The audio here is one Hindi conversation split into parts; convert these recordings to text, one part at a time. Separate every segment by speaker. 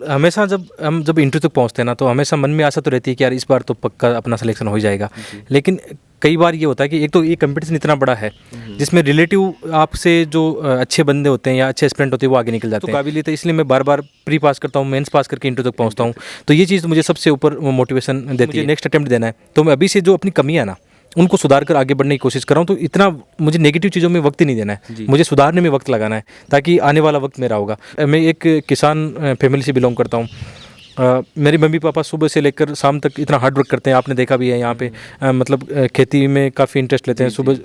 Speaker 1: हमेशा जब हम जब इंटरव्यू तक पहुँचते हैं ना, तो हमेशा मन में आशा तो रहती है कि यार इस बार तो पक्का अपना सिलेक्शन हो ही जाएगा। लेकिन कई बार ये होता है कि एक तो ये कंपटीशन इतना बड़ा है, जिसमें रिलेटिव आपसे जो अच्छे बंदे होते हैं या अच्छे एस्पिरेंट होते हैं वो आगे निकल जाते हैं। तो काबिलियत है, इसलिए मैं बार-बार प्री पास करता हूँ, मेंस पास करके इंटरव्यू तक पहुँचता हूँ। तो ये चीज़ मुझे सबसे ऊपर मोटिवेशन देती है। नेक्स्ट अटेम्प्ट देना है, तो मैं अभी से जो अपनी कमियाँ है ना, उनको सुधार कर आगे बढ़ने की कोशिश कर रहा हूँ। तो इतना मुझे नेगेटिव चीज़ों में वक्त ही नहीं देना है, मुझे सुधारने में वक्त लगाना है, ताकि आने वाला वक्त मेरा होगा। मैं एक किसान फैमिली से बिलोंग करता हूँ। मेरे मम्मी पापा सुबह से लेकर शाम तक इतना हार्ड वर्क करते हैं, आपने देखा भी है यहाँ पे। मतलब खेती में काफ़ी इंटरेस्ट लेते हैं। सुबह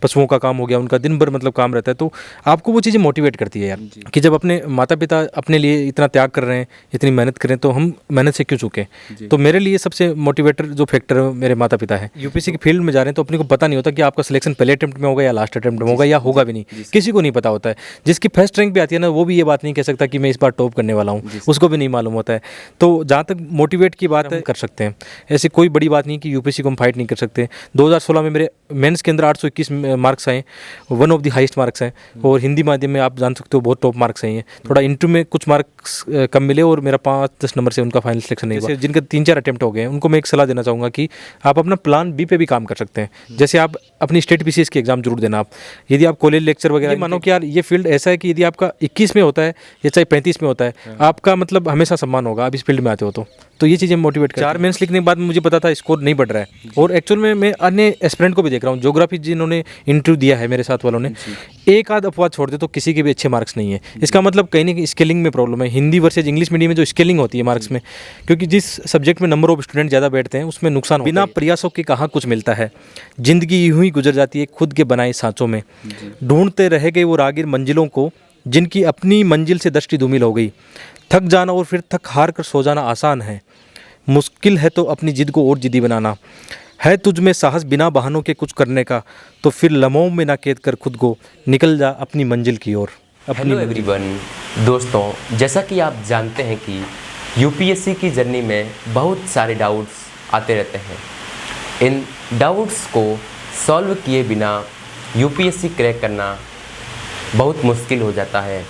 Speaker 1: पशुओं का काम हो गया, उनका दिन भर मतलब काम रहता है। तो आपको वो चीज़ें मोटिवेट करती है यार, कि जब अपने माता पिता अपने लिए इतना त्याग कर रहे हैं, इतनी मेहनत कर रहे हैं, तो हम मेहनत से क्यों चूकें। तो मेरे लिए सबसे मोटिवेटर जो फैक्टर है मेरे माता पिता है। यूपीएससी की फील्ड में जा रहे हैं तो अपने को पता नहीं होता कि आपका सिलेक्शन पहले अटेम्प्ट में होगा या लास्ट अटेम्प्ट में होगा, या होगा भी नहीं, किसी को नहीं पता होता है। जिसकी फर्स्ट रैंक भी आती है ना, वो भी ये बात नहीं कह सकता कि मैं इस बार टॉप करने वाला हूँ, उसको भी नहीं मालूम होता है। तो जहाँ तक मोटिवेट की बात है, कर सकते हैं। ऐसी कोई बड़ी बात नहीं कि यूपीएससी को हम फाइट नहीं कर सकते। 2016 में मेरे मेंस के अंदर 821 मार्क्स आए, one of the highest marks हैं। और हिंदी माध्यम में आप जान सकते हो बहुत टॉप मार्क्स हैं। थोड़ा इंटरव्यू में कुछ मार्क्स कम मिले और मेरा 5-10 नंबर से उनका फाइनल सिलेक्शन नहीं हुआ। जिनका 3-4 अटेम्प्ट हो गए हैं, उनको मैं एक सलाह देना चाहूँगा कि आप अपना प्लान बी पे भी काम कर सकते हैं। जैसे आप अपनी स्टेट पीसीएस की एग्जाम जरूर देना। आप यदि आप कॉलेज लेक्चर वगैरह, मानो कि यार ये फील्ड ऐसा है कि यदि आपका 21 में होता है या चाहे 35 में होता है, आपका मतलब हमेशा सम्मान होगा, आप इस फील्ड में आते हो तो ये चीज़ें मोटिवेट कर। 4 मेंस लिखने के बाद मुझे पता था स्कोर नहीं बढ़ रहा है, और एक्चुअल में मैं अन्य एस्पिरेंट को भी देख रहा हूँ। ज्योग्राफी जिन्होंने इंटरव्यू दिया है मेरे साथ वालों ने, एक आध अपवाद छोड़ दे तो किसी के भी अच्छे मार्क्स नहीं है। इसका मतलब कहीं ना कहीं स्केलिंग में प्रॉब्लम है। हिंदी वर्सेज इंग्लिश मीडियम में जो स्केलिंग होती है मार्क्स में, क्योंकि जिस सब्जेक्ट में नंबर ऑफ स्टूडेंट ज़्यादा बैठते हैं उसमें नुकसान होता है। बिना प्रयासों के कहाँ कुछ मिलता है, जिंदगी यूं ही गुजर जाती है खुद के बनाए सांचों में। ढूंढते रह गए वो रागिर मंजिलों को, जिनकी अपनी मंजिल से दृष्टि धूमिल हो गई। थक जाना और फिर थक हार कर सो जाना आसान है, मुश्किल है तो अपनी जिद को और जिद्दी बनाना। है तुझ में साहस बिना बहानों के कुछ करने का, तो फिर लम्हों में ना कैद कर खुद को, निकल जा अपनी मंजिल की ओर।
Speaker 2: हेलो एवरीवन, दोस्तों, जैसा कि आप जानते हैं कि यूपीएससी की जर्नी में बहुत सारे डाउट्स आते रहते हैं। इन डाउट्स को सॉल्व किए बिना यूपीएससी क्रैक करना बहुत मुश्किल हो जाता है।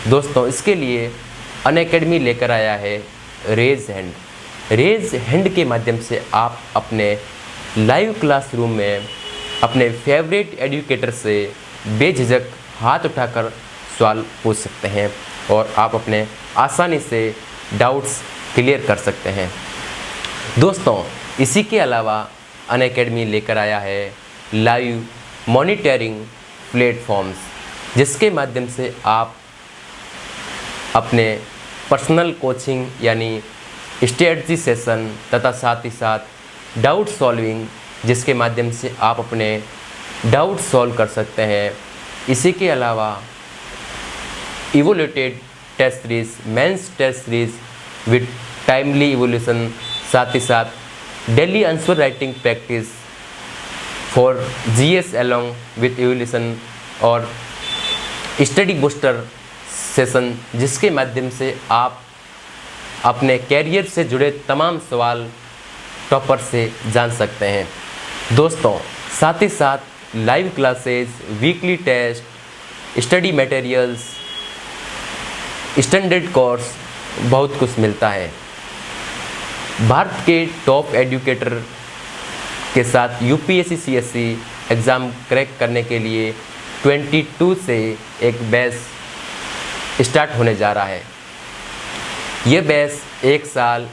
Speaker 2: दोस्तों, इसके लिए अनअकैडमी लेकर आया है रेज हैंड। रेज हैंड के माध्यम से आप अपने लाइव क्लासरूम में अपने फेवरेट एजुकेटर से बेझिझक हाथ उठाकर सवाल पूछ सकते हैं, और आप अपने आसानी से डाउट्स क्लियर कर सकते हैं। दोस्तों, इसी के अलावा अनअकैडमी लेकर आया है लाइव मॉनिटरिंग प्लेटफॉर्म्स, जिसके माध्यम से आप अपने पर्सनल कोचिंग यानी स्ट्रेटजी सेशन तथा साथ ही साथ डाउट सॉल्विंग, जिसके माध्यम से आप अपने डाउट सॉल्व कर सकते हैं। इसी के अलावा evaluated test series, mains test series with timely evaluation, साथ ही साथ daily answer writing practice for GS along with evaluation, और स्टडी बूस्टर सेशन, जिसके माध्यम से आप अपने कैरियर से जुड़े तमाम सवाल टॉपर से जान सकते हैं। दोस्तों, साथ ही साथ live classes, weekly test, study materials, standard course, बहुत कुछ मिलता है। भारत के टॉप एजुकेटर के साथ यूपीएससी सीएससी एग्ज़ाम क्रैक करने के लिए 22 से एक बैच स्टार्ट होने जा रहा है। ये बैच 1 साल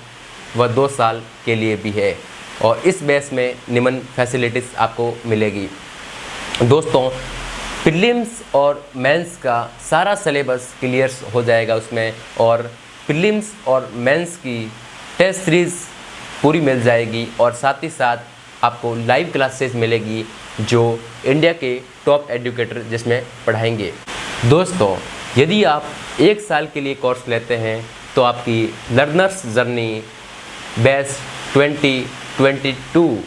Speaker 2: व 2 साल के लिए भी है, और इस बैच में निम्न फैसिलिटीज़ आपको मिलेगी। दोस्तों, प्रीलिम्स और मेंस का सारा सिलेबस क्लियर हो जाएगा उसमें, और प्रीलिम्स और मेंस की टेस्ट सीरीज़ पूरी मिल जाएगी, और साथ ही साथ आपको लाइव क्लासेस मिलेगी जो इंडिया के टॉप एजुकेटर जिसमें पढ़ाएंगे। दोस्तों, यदि आप 1 साल के लिए कोर्स लेते हैं तो आपकी लर्नर्स जर्नी बैच 2022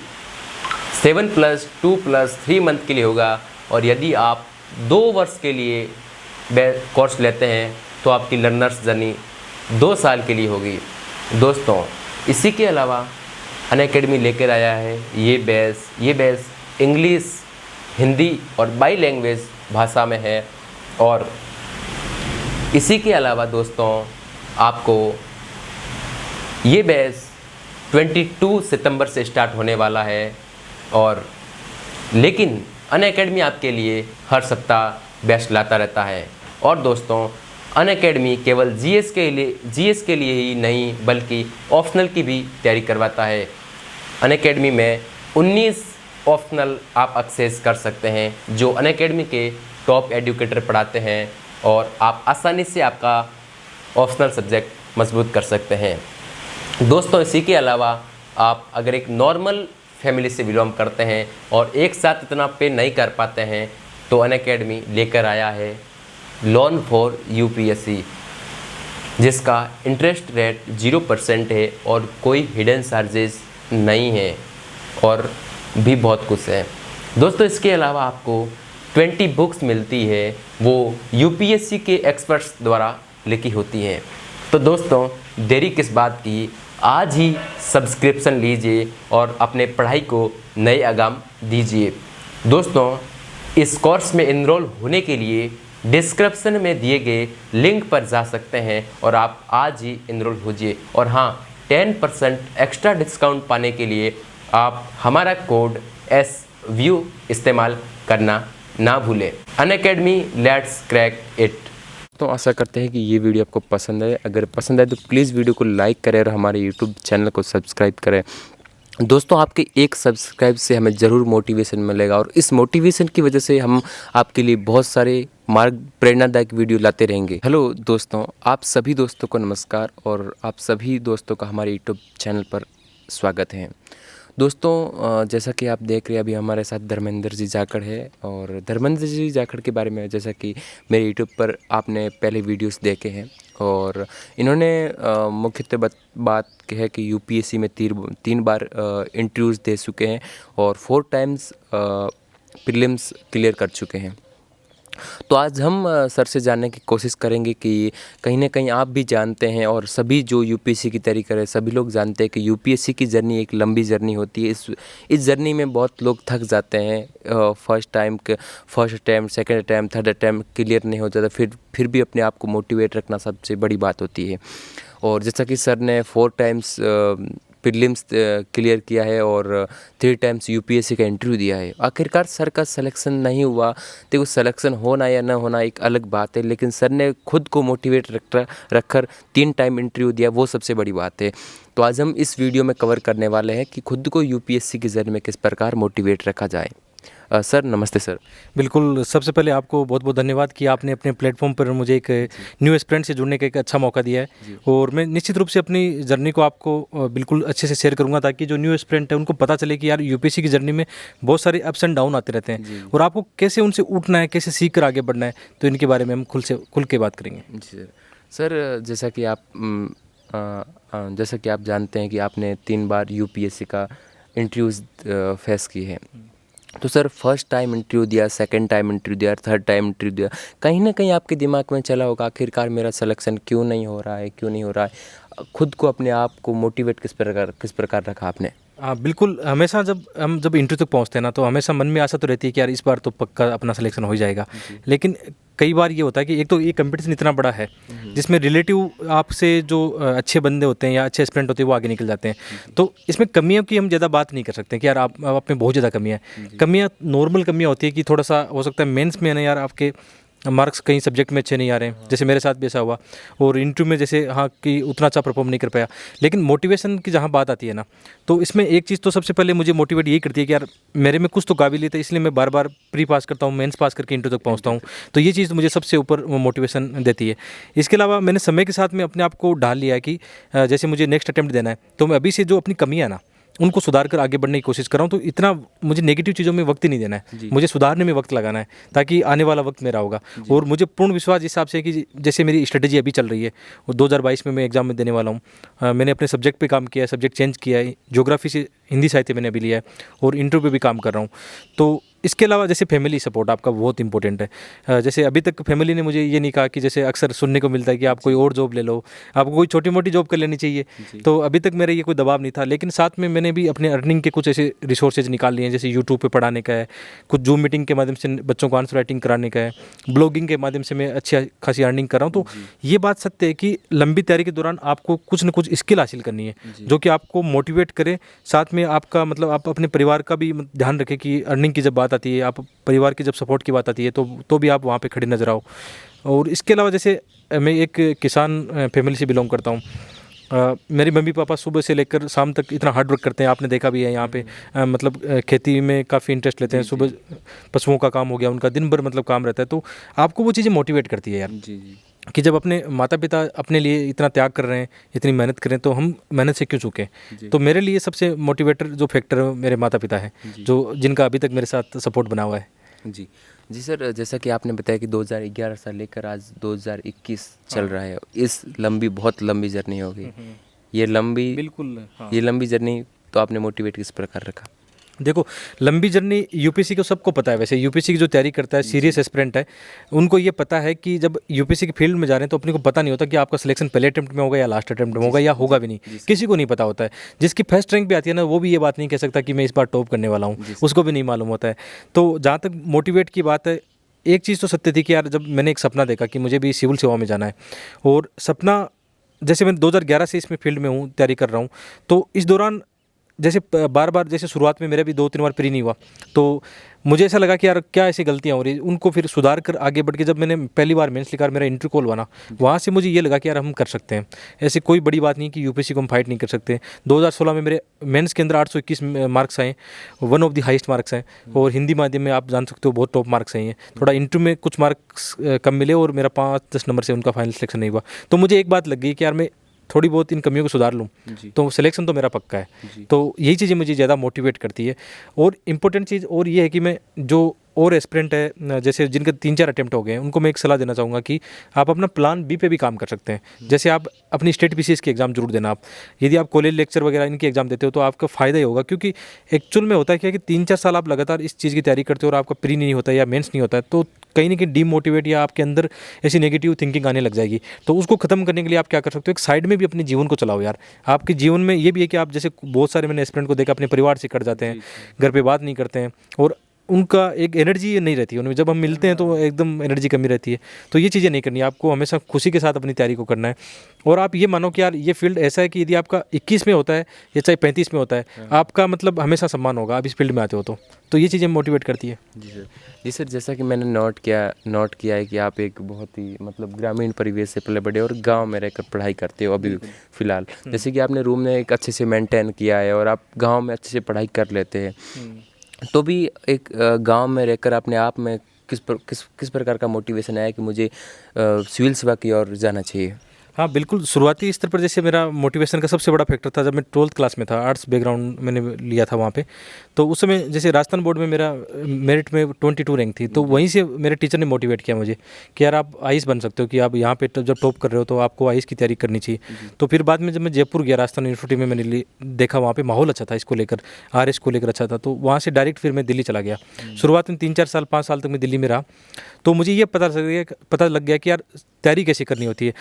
Speaker 2: 7+2+3 मंथ के लिए होगा, और यदि आप 2 वर्ष के लिए कोर्स लेते हैं तो आपकी लर्नर्स जर्नी 2 साल के लिए होगी। दोस्तों, इसी के अलावा अनअकैडमी लेकर आया है ये बैच इंग्लिश, हिंदी और बाई लैंग्वेज भाषा में है, और इसी के अलावा दोस्तों आपको ये बैच 22 सितंबर से स्टार्ट होने वाला है और लेकिन अनअकैडमी आपके लिए हर सप्ताह बैच लाता रहता है। और दोस्तों, अनअकैडमी केवल जीएस के लिए ही नहीं बल्कि ऑप्शनल की भी तैयारी करवाता है। अनअकैडमी में 19 ऑप्शनल आप एक्सेस कर सकते हैं जो अनअकैडमी के टॉप एजुकेटर पढ़ाते हैं और आप आसानी से आपका ऑप्शनल सब्जेक्ट मजबूत कर सकते हैं। दोस्तों, इसी के अलावा आप अगर एक नॉर्मल फैमिली से बिलोंग करते हैं और एक साथ इतना पे नहीं कर पाते हैं तो अनअकैडमी लेकर आया है लोन फॉर यूपीएससी, जिसका इंटरेस्ट रेट 0% है और कोई हिडन चार्जेस नहीं है और भी बहुत कुछ है। दोस्तों, इसके अलावा आपको 20 बुक्स मिलती है, वो यूपीएससी के एक्सपर्ट्स द्वारा लिखी होती हैं। तो दोस्तों, देरी किस बात की, आज ही सब्सक्रिप्शन लीजिए और अपने पढ़ाई को नए आगाम दीजिए। दोस्तों, इस कोर्स में इनरोल होने के लिए डिस्क्रिप्शन में दिए गए लिंक पर जा सकते हैं और आप आज ही इनरोल होजिए। और हाँ, 10% एक्स्ट्रा डिस्काउंट पाने के लिए आप हमारा कोड SView इस्तेमाल करना ना भूलें। Unacademy, let's crack it.
Speaker 3: तो आशा करते हैं कि ये वीडियो आपको पसंद है। अगर पसंद है तो प्लीज़ वीडियो को लाइक करें और हमारे यूट्यूब चैनल को सब्सक्राइब करें। दोस्तों, आपके एक सब्सक्राइब से हमें ज़रूर मोटिवेशन मिलेगा और इस मोटिवेशन की वजह से हम आपके लिए बहुत सारे मार्ग प्रेरणादायक वीडियो लाते रहेंगे। हेलो दोस्तों, आप सभी दोस्तों को नमस्कार और आप सभी दोस्तों का हमारे यूट्यूब चैनल पर स्वागत है। दोस्तों, जैसा कि आप देख रहे हैं अभी हमारे साथ धर्मेंद्र जी जाखड़ है और धर्मेंद्र जी जाखड़ के बारे में जैसा कि मेरे यूट्यूब पर आपने पहले वीडियोस देखे हैं और इन्होंने मुख्यतः बात है कि यूपीएससी में 3 बार इंटरव्यूज़ दे चुके हैं और 4 टाइम्स प्रीलिम्स क्लियर कर चुके हैं। तो आज हम सर से जानने की कोशिश करेंगे कि कहीं ना कहीं आप भी जानते हैं और सभी जो यूपीएससी की तैयारी करें सभी लोग जानते हैं कि यूपीएससी की जर्नी एक लंबी जर्नी होती है। इस जर्नी में बहुत लोग थक जाते हैं। First time, second time, third time clear नहीं हो जाता, फिर भी अपने आप को मोटिवेट रखना सबसे बड़ी बात होती है। और जैसा कि सर ने 4 टाइम्स प्रीलिम्स क्लियर किया है और 3 टाइम्स यूपीएससी का इंटरव्यू दिया है। आखिरकार सर का सिलेक्शन नहीं हुआ, देखो सिलेक्शन होना या ना होना एक अलग बात है, लेकिन सर ने खुद को मोटिवेट रखकर 3 टाइम इंटरव्यू दिया, वो सबसे बड़ी बात है। तो आज हम इस वीडियो में कवर करने वाले हैं कि खुद को यूपीएससी की जर्नी में किस प्रकार मोटिवेट रखा जाए। सर नमस्ते सर।
Speaker 1: बिल्कुल, सबसे पहले आपको बहुत बहुत धन्यवाद कि आपने अपने प्लेटफॉर्म पर मुझे एक न्यू एस्पिरेंट से जुड़ने का एक अच्छा मौका दिया है और मैं निश्चित रूप से अपनी जर्नी को आपको बिल्कुल अच्छे से शेयर करूंगा ताकि जो न्यू एस्पिरेंट है उनको पता चले कि यार यूपीएससी की जर्नी में बहुत सारे अप्स एंड डाउन आते रहते हैं और आपको कैसे उनसे उठना है, कैसे सीख कर आगे बढ़ना है, तो इनके बारे में हम खुल के बात करेंगे।
Speaker 3: जी सर, जैसा कि आप जानते हैं कि आपने 3 बार यूपीएससी का इंटरव्यूज़ फेस की है। तो सर फर्स्ट टाइम इंटरव्यू दिया, सेकंड टाइम इंटरव्यू दिया, थर्ड टाइम इंटरव्यू दिया, कहीं ना कहीं आपके दिमाग में चला होगा आखिरकार मेरा सिलेक्शन क्यों नहीं हो रहा है। खुद को अपने आप को मोटिवेट किस प्रकार रखा आपने?
Speaker 1: हाँ बिल्कुल, हमेशा जब इंटरव्यू तक पहुंचते हैं ना तो हमेशा मन में आशा तो रहती है कि यार इस बार तो पक्का अपना सिलेक्शन हो जाएगा। लेकिन कई बार ये होता है कि एक तो ये कंपटीशन इतना बड़ा है जिसमें रिलेटिव आपसे जो अच्छे बंदे होते हैं या अच्छे एस्पिरेंट होते हैं वो आगे निकल जाते हैं। तो इसमें कमियों की हम ज़्यादा बात नहीं कर सकते कि यार आप में बहुत ज़्यादा कमियाँ नॉर्मल कमियाँ होती है कि थोड़ा सा हो सकता है मेंस में ना यार आपके मार्क्स कहीं सब्जेक्ट में अच्छे नहीं आ रहे हैं, जैसे मेरे साथ भी ऐसा हुआ, और इंटरव्यू में जैसे हाँ कि उतना अच्छा परफॉर्म नहीं कर पाया। लेकिन मोटिवेशन की जहाँ बात आती है ना, तो इसमें एक चीज़ तो सबसे पहले मुझे मोटिवेट यही करती है कि यार मेरे में कुछ तो काबिलियत है, इसलिए मैं बार बार प्री पास करता हूँ, मेंस पास करके इंटरव्यू तक पहुँचता हूँ। तो ये चीज़ मुझे सबसे ऊपर मोटिवेशन देती है। इसके अलावा मैंने समय के साथ में अपने आप को ढाल लिया है कि जैसे मुझे नेक्स्ट अटेम्प्ट देना है तो मैं अभी से जो अपनी कमियाँ ना उनको सुधार कर आगे बढ़ने की कोशिश कर रहा हूँ। तो इतना मुझे नेगेटिव चीज़ों में वक्त ही नहीं देना है, मुझे सुधारने में वक्त लगाना है ताकि आने वाला वक्त मेरा होगा। और मुझे पूर्ण विश्वास इस हिसाब से है कि जैसे मेरी स्ट्रेटजी अभी चल रही है और 2022 में मैं एग्ज़ाम में देने वाला हूँ। मैंने अपने सब्जेक्ट पे काम किया है, सब्जेक्ट चेंज किया है, ज्योग्राफी से हिंदी साहित्य मैंने अभी लिया है और इंटरव्यू पे भी काम कर रहा हूँ। तो इसके अलावा जैसे फैमिली सपोर्ट आपका बहुत इंपॉर्टेंट है। जैसे अभी तक फैमिली ने मुझे ये नहीं कहा कि जैसे अक्सर सुनने को मिलता है कि आप कोई और जॉब ले लो, आपको कोई छोटी मोटी जॉब कर लेनी चाहिए, तो अभी तक मेरा ये कोई दबाव नहीं था। लेकिन साथ में मैंने भी अपने अर्निंग के कुछ ऐसे रिसोर्सेज निकाल लिए हैं, जैसे यूट्यूब पे पढ़ाने का है, कुछ जूम मीटिंग के माध्यम से बच्चों को आंसर राइटिंग कराने का है, ब्लॉगिंग के माध्यम से मैं अच्छी खासी अर्निंग कर रहा हूँ। तो ये बात सत्य है कि लंबी तैयारी के दौरान आपको कुछ न कुछ स्किल हासिल करनी है जो कि आपको मोटिवेट करे, साथ में आपका मतलब आप अपने परिवार का भी ध्यान रखें कि अर्निंग की जब बात आती है, आप परिवार की जब सपोर्ट की बात आती है तो भी आप वहाँ पे खड़े नजर आओ। और इसके अलावा जैसे मैं एक किसान फैमिली से बिलोंग करता हूँ। मेरे मम्मी पापा सुबह से लेकर शाम तक इतना हार्ड वर्क करते हैं, आपने देखा भी है यहाँ पे। मतलब खेती में काफ़ी इंटरेस्ट लेते हैं, सुबह पशुओं का काम हो गया, उनका दिन भर मतलब काम रहता है। तो आपको वो चीज़ें मोटिवेट करती है यार,
Speaker 3: जी जी
Speaker 1: कि जब अपने माता पिता अपने लिए इतना त्याग कर रहे हैं, इतनी मेहनत कर रहे हैं, तो हम मेहनत से क्यों चूकें। तो मेरे लिए सबसे मोटिवेटर जो फैक्टर है मेरे माता पिता हैं, जो जिनका अभी तक मेरे साथ सपोर्ट बना हुआ है।
Speaker 3: जी जी सर, जैसा कि आपने बताया कि 2011 से लेकर आज 2021 चल रहा है, इस बहुत लंबी जर्नी हो गई। ये लंबी जर्नी तो आपने मोटिवेट किस प्रकार रखा?
Speaker 1: देखो, लंबी जर्नी यूपीएससी को सबको पता है। वैसे यूपीएससी की जो तैयारी करता है, सीरियस एस्पिरेंट है, उनको ये पता है कि जब यूपीएससी की फील्ड में जा रहे हैं तो अपने को पता नहीं होता कि आपका सिलेक्शन पहले अटेम्प्ट में होगा या लास्ट अटेम्प्ट में होगा या होगा भी नहीं, किसी को नहीं पता होता है। जिसकी फर्स्ट रैंक भी आती है ना, वो भी ये बात नहीं कह सकता कि मैं इस बार टॉप करने वाला हूँ, उसको भी नहीं मालूम होता है। तो जहाँ तक मोटिवेट की बात है, एक चीज़ तो सत्य थी कि यार जब मैंने एक सपना देखा कि मुझे भी सिविल सेवा में जाना है, और सपना जैसे मैं 2011 से इसमें फील्ड में हूँ, तैयारी कर रहा हूँ, तो इस दौरान जैसे बार बार जैसे शुरुआत में मेरा भी 2-3 बार प्री नहीं हुआ, तो मुझे ऐसा लगा कि यार क्या ऐसी गलतियाँ हो रही, उनको फिर सुधार कर आगे बढ़ के जब मैंने पहली बार मेंस लिखा, मेरा इंटरव्यू कॉल बना, वहाँ से मुझे ये लगा कि यार हम कर सकते हैं। ऐसी कोई बड़ी बात नहीं कि यूपीएससी को हम फाइट नहीं कर सकते। 2016 में मेरे मेंस के अंदर 821 मार्क्स आए, one of the highest marks हैं, और हिंदी माध्यम में आप जान सकते हो बहुत टॉप मार्क्स आए हैं। थोड़ा इंटरव्यू में कुछ मार्क्स कम मिले और मेरा 5-10 नंबर से उनका फाइनल सिलेक्शन नहीं हुआ। तो मुझे एक बात लग गई कि यार मैं थोड़ी बहुत इन कमियों को सुधार लूँ तो सिलेक्शन तो मेरा पक्का है। तो यही चीज़ें मुझे ज़्यादा मोटिवेट करती है। और इम्पोर्टेंट चीज़ और ये है कि मैं जो और एस्पिरेंट है, जैसे जिनके 3-4 अटेम्प्ट हो गए हैं, उनको मैं एक सलाह देना चाहूँगा कि आप अपना प्लान बी पे भी काम कर सकते हैं। जैसे आप अपनी स्टेट पीसीएस की एग्ज़ाम जरूर देना। आप यदि आप कॉलेज लेक्चर वगैरह इनकी एग्ज़ाम देते हो तो आपका फ़ायदा ही होगा, क्योंकि एक्चुअल में होता है क्या कि 3-4 साल आप लगातार इस चीज़ की तैयारी करते हो और आपका प्री नहीं होता है या मेंस नहीं होता है, तो कहीं ना कहीं डीमोटिवेट या आपके अंदर ऐसी नेगेटिव थिंकिंग आने लग जाएगी। तो उसको खत्म करने के लिए आप क्या कर सकते हो, एक साइड में भी अपने जीवन को चलाओ यार। आपके जीवन में ये भी है कि आप जैसे बहुत सारे मैंने एस्पिरेंट को देखा अपने परिवार से कट जाते हैं, घर पे बात नहीं करते हैं, और उनका एक एनर्जी नहीं रहती है उनमें। जब हम मिलते हैं तो एकदम एनर्जी कमी रहती है। तो ये चीज़ें नहीं करनी, आपको हमेशा खुशी के साथ अपनी तैयारी को करना है। और आप ये मानो कि यार ये फील्ड ऐसा है कि यदि आपका 21 में होता है या चाहे 35 में होता है, आपका मतलब हमेशा सम्मान होगा, आप इस फील्ड में आते हो तो ये चीज़ें मोटिवेट करती है।
Speaker 3: जी सर, जैसा कि मैंने नोट किया है कि आप एक बहुत ही मतलब ग्रामीण परिवेश से पले बड़े और गांव में रहकर पढ़ाई करते हो अभी फ़िलहाल। जैसे कि आपने रूम में एक अच्छे से मेंटेन किया है और आप गांव में अच्छे से पढ़ाई कर लेते हैं, तो भी एक गांव में रहकर अपने आप में किस प्रकार का मोटिवेशन आया कि मुझे सिविल सेवा की ओर जाना चाहिए?
Speaker 1: हाँ बिल्कुल, शुरुआती स्तर पर जैसे मेरा मोटिवेशन का सबसे बड़ा फैक्टर था जब मैं 12th क्लास में था, आर्ट्स बैकग्राउंड मैंने लिया था वहाँ पे। तो उस समय जैसे राजस्थान बोर्ड में मेरा मेरिट में 22 रैंक थी, तो वहीं से मेरे टीचर ने मोटिवेट किया मुझे कि यार आप आईएएस बन सकते हो, कि आप यहाँ पे जब टॉप कर रहे हो तो आपको आईएएस की तैयारी करनी चाहिए। तो फिर बाद में जब मैं जयपुर गया राजस्थान यूनिवर्सिटी में, मैंने देखा वहाँ पर माहौल अच्छा था इसको लेकर, आरएस को लेकर अच्छा था, तो वहाँ से डायरेक्ट फिर मैं दिल्ली चला गया। शुरुआत में 3-4 साल 5 साल तक मैं दिल्ली में रहा, तो मुझे ये पता लग गया कि यार तैयारी कैसे करनी होती है।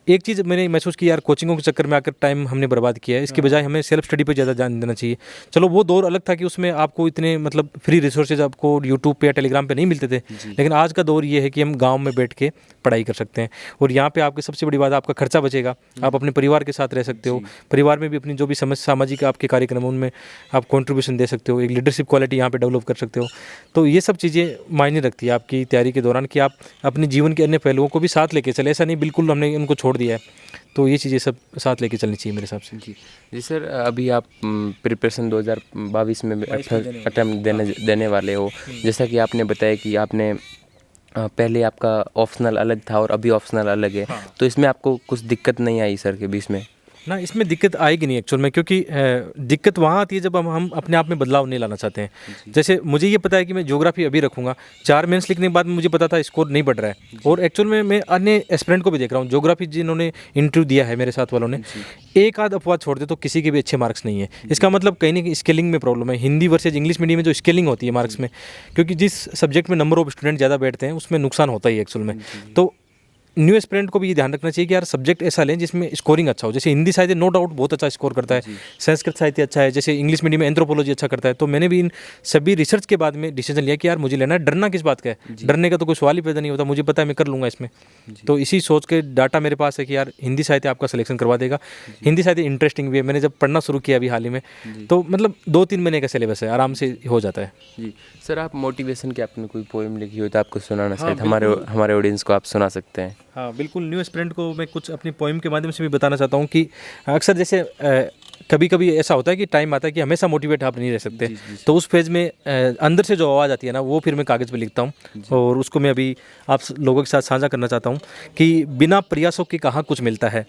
Speaker 1: एक चीज़ मैंने महसूस की, यार कोचिंगों के चक्कर में आकर टाइम हमने बर्बाद किया है, इसके बजाय हमें सेल्फ स्टडी पर ज़्यादा ध्यान देना चाहिए। चलो वो दौर अलग था कि उसमें आपको इतने मतलब फ्री रिसोर्सेज आपको यूट्यूब पे या टेलीग्राम पे नहीं मिलते थे, लेकिन आज का दौर ये है कि हम गांव में बैठ के पढ़ाई कर सकते हैं। और यहाँ पे आपकी सबसे बड़ी बात, आपका खर्चा बचेगा, आप अपने परिवार के साथ रह सकते हो, परिवार में भी अपनी जो भी सामाजिक आपके कार्यक्रम उनमें आप कॉन्ट्रीब्यूशन दे सकते हो, एक लीडरशिप क्वालिटी यहाँ पर डेवलप कर सकते हो। तो ये सब चीज़ें मायने रखती है आपकी तैयारी के दौरान, कि आप अपने जीवन के अन्य पहलुओं को भी साथ लेके चले। ऐसा नहीं बिल्कुल हमने उनको छोड़ दिया है, तो ये चीज़ें सब साथ लेके चलनी चाहिए मेरे हिसाब से।
Speaker 3: जी सर, अभी आप प्रिपरेशन 2022 में अटैम्प्ट देने वाले हो। जैसा कि आपने बताया कि आपने पहले आपका ऑप्शनल अलग था और अभी ऑप्शनल अलग है, तो इसमें आपको कुछ दिक्कत नहीं आई सर के बीच में?
Speaker 1: ना इसमें दिक्कत आएगी नहीं एक्चुअल में, क्योंकि दिक्कत वहाँ आती है जब हम अपने आप में बदलाव नहीं लाना चाहते हैं। जैसे मुझे ये पता है कि मैं ज्योग्राफी अभी रखूँगा, 4 मेंस लिखने के बाद मुझे पता था स्कोर नहीं बढ़ रहा है, और एक्चुअल में मैं अन्य एस्पिरेंट को भी देख रहा हूँ, ज्योग्राफी जिन्होंने इंटरव्यू दिया है मेरे साथ वालों ने, एक आध अपवाद छोड़ दे तो किसी के भी अच्छे मार्क्स नहीं है। इसका मतलब कहीं ना कहीं स्केलिंग में प्रॉब्लम है, हिंदी वर्सेज इंग्लिश मीडियम में जो स्केलिंग होती है मार्क्स में, क्योंकि जिस सब्जेक्ट में नंबर ऑफ स्टूडेंट ज़्यादा बैठते हैं उसमें नुकसान होता ही है एक्चुअल में। तो न्यू एस्पिरेंट को भी ये ध्यान रखना चाहिए कि यार सब्जेक्ट ऐसा लें जिसमें स्कोरिंग अच्छा हो। जैसे हिंदी साहित्य नो डाउट बहुत अच्छा स्कोर करता है, संस्कृत साहित्य अच्छा है, जैसे इंग्लिश मीडियम में एंथ्रोपोलॉजी अच्छा करता है। तो मैंने भी इन सभी रिसर्च के बाद में डिसीजन लिया कि यार मुझे लेना है, डरना किस बात का है, डरने का तो कोई सवाल ही पैदा नहीं होता, मुझे पता है मैं कर लूँगा इसमें। तो इसी सोच के डाटा मेरे पास है कि यार हिंदी साहित्य आपका सिलेक्शन करवा देगा। हिंदी साहित्य इंटरेस्टिंग भी है, मैंने जब पढ़ना शुरू किया अभी हाल ही में, तो मतलब 2-3 महीने का सिलेबस है, आराम से हो जाता है।
Speaker 3: जी सर, आप मोटिवेशन के आपने कोई पोएम लिखी हो तो आपको सुनाना शायद हमारे ऑडियंस को आप सुना सकते हैं।
Speaker 1: हाँ बिल्कुल, न्यू एस्पिरेंट को मैं कुछ अपनी पोइम के माध्यम से भी बताना चाहता हूँ कि अक्सर जैसे कभी कभी ऐसा होता है कि टाइम आता है कि हमेशा मोटिवेट आप नहीं रह सकते। तो उस फेज में अंदर से जो आवाज़ आती है ना, वो फिर मैं कागज़ पे लिखता हूँ, और उसको मैं अभी आप लोगों के साथ साझा करना चाहता हूँ कि बिना प्रयासों के कहाँ कुछ मिलता है,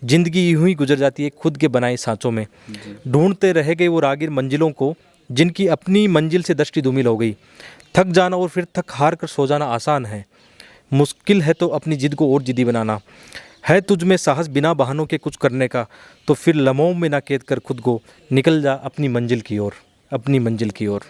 Speaker 1: ज़िंदगी यूं ही गुजर जाती है खुद के बनाए सांचों में, ढूंढते रह गए वो रागिर मंजिलों को जिनकी अपनी मंजिल से दृष्टि धूमिल हो गई। थक जाना और फिर थक हार कर सो जाना आसान है, मुश्किल है तो अपनी जिद को और जिद्दी बनाना। है तुझ में साहस बिना बहानों के कुछ करने का, तो फिर लम्हों में ना कैद कर खुद को, निकल जा अपनी मंजिल की ओर, अपनी मंजिल की ओर।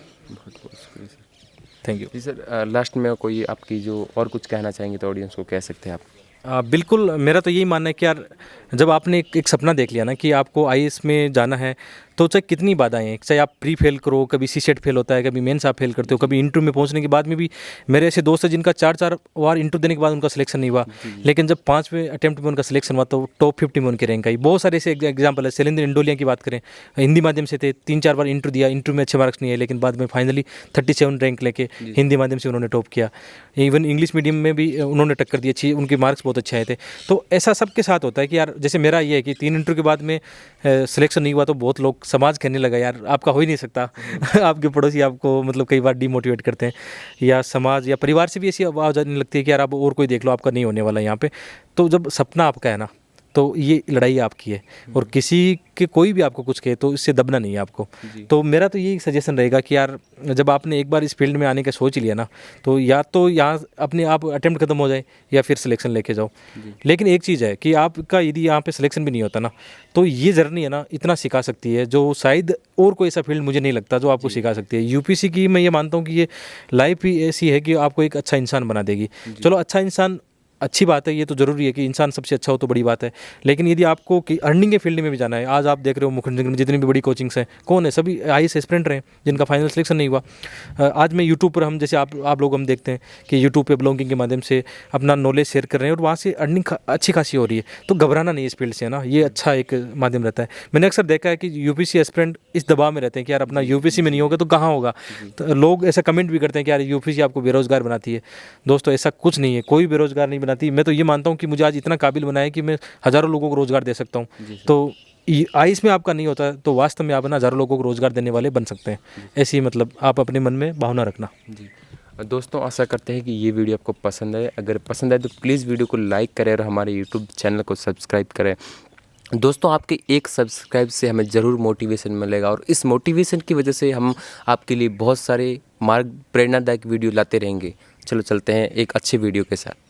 Speaker 1: Thank you.
Speaker 3: जी सर, लास्ट में कोई आपकी जो और कुछ कहना चाहेंगे तो ऑडियंस को कह सकते हैं आप।
Speaker 1: बिल्कुल, मेरा तो यही मानना है कि यार जब आपने एक सपना देख लिया ना कि आपको आईएएस में जाना है, तो चाहे कितनी बाधाएं हैं, चाहे आप प्री फेल करो, कभी सीसेट फेल होता है, कभी मेंस आप फेल करते हो, कभी इंटरव्यू में पहुंचने के बाद में भी मेरे ऐसे दोस्त हैं जिनका 4-4 बार इंटरव्यू देने के बाद उनका सिलेक्शन नहीं हुआ, लेकिन जब 5वें अटेम्प्ट में उनका सिलेक्शन हुआ तो टॉप 50 में उनकी रैंक आई। बहुत सारे ऐसे एग्जाम्पल है। शैलेंद्र इंडोलिया की बात करें, हिंदी माध्यम से थे, 3-4 बार इंटरव्यू दिया, इंटरव्यू में अच्छे मार्क्स नहीं आए, लेकिन बाद में फाइनली 37 रैंक लेके हिंदी माध्यम से उन्होंने टॉप किया। इवन इंग्लिश मीडियम में भी उन्होंने टक्कर दी अच्छी, उनके मार्क्स बहुत अच्छे आए थे। तो ऐसा सबके साथ होता है कि यार जैसे मेरा ये है कि 3 इंटरव्यू के बाद में सिलेक्शन नहीं हुआ तो बहुत लोग समाज कहने लगा यार आपका हो ही नहीं सकता आपके पड़ोसी आपको मतलब कई बार डिमोटिवेट करते हैं, या समाज या परिवार से भी ऐसी आवाज़ आने लगती है कि यार आप और कोई देख लो, आपका नहीं होने वाला यहाँ पे। तो जब सपना आपका है ना, तो ये लड़ाई आपकी है, और किसी के कोई भी आपको कुछ कहे तो इससे दबना नहीं है आपको। तो मेरा तो यही सजेशन रहेगा कि यार जब आपने एक बार इस फील्ड में आने का सोच लिया ना, तो या तो यहाँ अपने आप अटेम्प्ट खत्म हो जाए या फिर सिलेक्शन लेके जाओ। लेकिन एक चीज़ है कि आपका यदि यहाँ पे सिलेक्शन भी नहीं होता ना, तो ये जर्नी है ना इतना सिखा सकती है जो शायद और कोई ऐसा फील्ड मुझे नहीं लगता जो आपको सिखा सकती है। यूपीसी की मैं ये मानता हूँ कि ये लाइफ ही ऐसी है कि आपको एक अच्छा इंसान बना देगी। चलो अच्छा इंसान अच्छी बात है, ये तो ज़रूरी है कि इंसान सबसे अच्छा हो तो बड़ी बात है, लेकिन यदि आपको कि अर्निंग के फील्ड में भी जाना है, आज आप देख रहे हो मुखर्जी में जितनी भी बड़ी कोचिंग्स हैं, कौन है, सभी आईएएस एस्पिरेंट रहे जिनका फाइनल सिलेक्शन नहीं हुआ। आज मैं यूट्यूब पर हम जैसे आप लोग हम देखते हैं कि यूट्यूब पे ब्लॉगिंग के माध्यम से अपना नॉलेज शेयर कर रहे हैं और वहाँ से अर्निंग अच्छी खासी हो रही है। तो घबराना नहीं इस फील्ड से, है ना, ये अच्छा एक माध्यम रहता है। मैंने अक्सर देखा है कि यूपीसी एस्पिरेंट इस दबाव में रहते हैं कि यार अपना यूपीसी में नहीं होगा तो कहाँ होगा। तो लोग ऐसा कमेंट भी करते हैं कि यार यूपीसी आपको बेरोजगार बनाती है। दोस्तों ऐसा कुछ नहीं है, कोई बेरोजगार नहीं बनाती। मैं तो ये मानता हूँ कि मुझे आज इतना काबिल बनाया है कि मैं हज़ारों लोगों को रोज़गार दे सकता हूँ। तो आईएएस में आपका नहीं होता तो वास्तव में आप ना हज़ारों लोगों को रोज़गार देने वाले बन सकते हैं। ऐसी मतलब आप अपने मन में भावना रखना।
Speaker 3: जी दोस्तों, आशा करते हैं कि ये वीडियो आपको पसंद आए। अगर पसंद आए तो प्लीज़ वीडियो को लाइक करें और हमारे यूट्यूब चैनल को सब्सक्राइब करें। दोस्तों, आपके एक सब्सक्राइब से हमें ज़रूर मोटिवेशन मिलेगा, और इस मोटिवेशन की वजह से हम आपके लिए बहुत सारे प्रेरणादायक वीडियो लाते रहेंगे। चलो चलते हैं एक अच्छे वीडियो के साथ।